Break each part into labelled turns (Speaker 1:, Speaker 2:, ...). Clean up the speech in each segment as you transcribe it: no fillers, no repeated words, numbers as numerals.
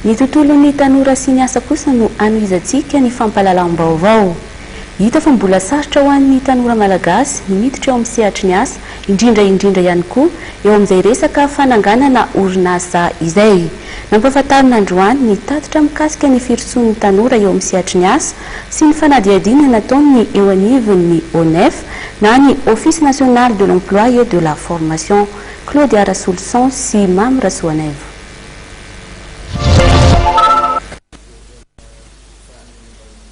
Speaker 1: Ny tontolon'ny tanora sy ny asa kosa no anoizantsika ny fampahalalam-baovao. Hita fa mbola sarotra ho an'ny tanora malagasy ny miditra eo amin'ny sehatry ny asa, indrindra ihany koa eo amin'izay resaka fananganana orinasa izay. Nampahafantarina androany ny tatitra mikasika ny firotson'ny tanora eo amin'ny sehatry ny asa sy ny fanadihadiana nataony eo anivon'ny ONEF na ny Office national de l'emploi et de la formation. Claudia Rasolson sy Mam Rasoanevo.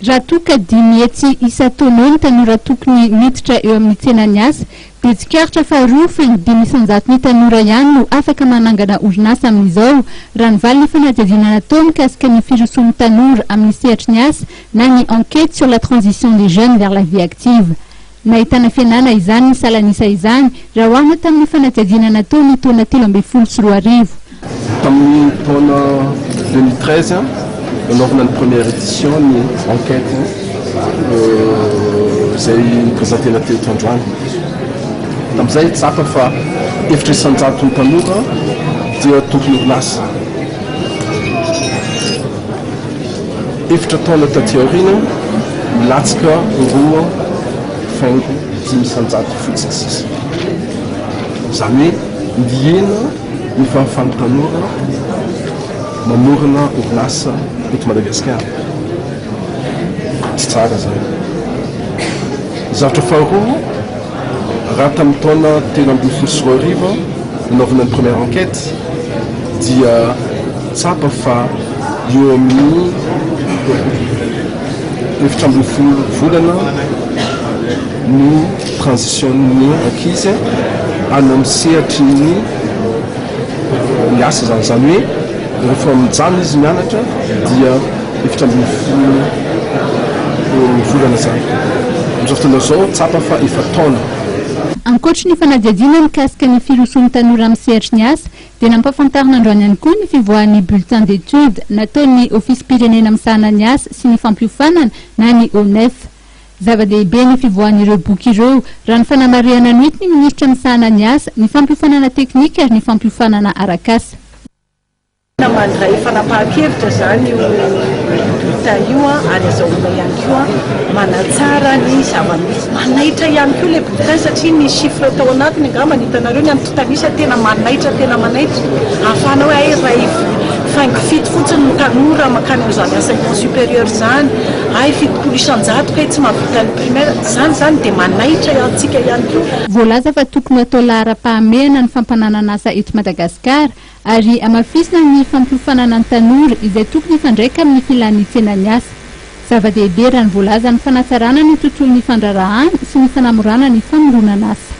Speaker 2: Raha toka dimy hetsy isa-taona ny tanora tokony miditra eo amin'ny tsenany asa, betsikahatra fa 2,500 ny tanora ihany no afaka manangana orinasa amin'izao raha nivaly ny fanadihadiana natao mikasika ny firotson'ny tanora amin'ny sehatry ny asa na ny enquête sur la transition des jeunes vers la vie active. Nahitana fianana izany ny salanisa izany raha hoarina tamin'ny fanadihadiana natao ny taona 2014.
Speaker 3: Tamin'ny taona 2013 nanovana ny première édition ny enquête izay présentena teto androany. Tamin'izay tsapa fa efitra isan-jato ny tanora dia tompony orinasa. Efitra taona taty aoriana milatsaka 2,5 fotsiny sisa. Izany hoe ndihena ny fahafahana tanora mamorona orinasa eto Madagasikara. Tsy tsara zay. Zavatra faharoa, raha tamin'ny taona 2014 nanaovana ny première enquête dia tsapa fa eo amin'ny 7 volana no transition'ny ankizy any amin'ny sehatry ny asa zany hoe rehefa mijano izy mianatra dia 7 volana zany. Amin'izao fotoana zao tsapa fa efa taona.
Speaker 2: Ankoatra ny fanadihadiana mikasika ny firotson'ny tanora amin'ny sehatry ny asa dia nampahafantarina androany ihany koa ny fivoahan'ny bulletin d'étude nataon'ny Office pirenena misahana ny asa sy ny fampiofanana na ny ONEF. Zava-dehibe ny fivoahan'ireo boky ireo raha ny fanamarihana noity ny ministra misahana ny asa, ny fampiofanana teknika ary ny fampiofanana arak'asa.
Speaker 4: Mandray fanapahan-kevitra zany io io ary azahoana ihany koa manatsara ny zava-misy. Manaitra ihany koa le bulletin satria ny chiffre tao anatiny angamba ny hitanareo ny amin'ny totalisa tena manaitra ahafahana hoe ay raha faingifito fotsiny ny tanora makany zany enseignement supérieur zany ay fitokolo isan-jato ka tsy mahavita ny primaire zany dia manaitra antsika ihany koa.
Speaker 2: Voalaza fa tokony atao lahara-pahamehana ny fampananana asa eto Madagasikara ary amafisina ny fampiofanana ny tanora izay tokony fandraika amin'ny filan'ny tsenany asa. Zava-dehibe raha ny voalaza ny fanatsarana ny tontolon'ny fandrarahana sy ny fanamorana ny famoronana asa.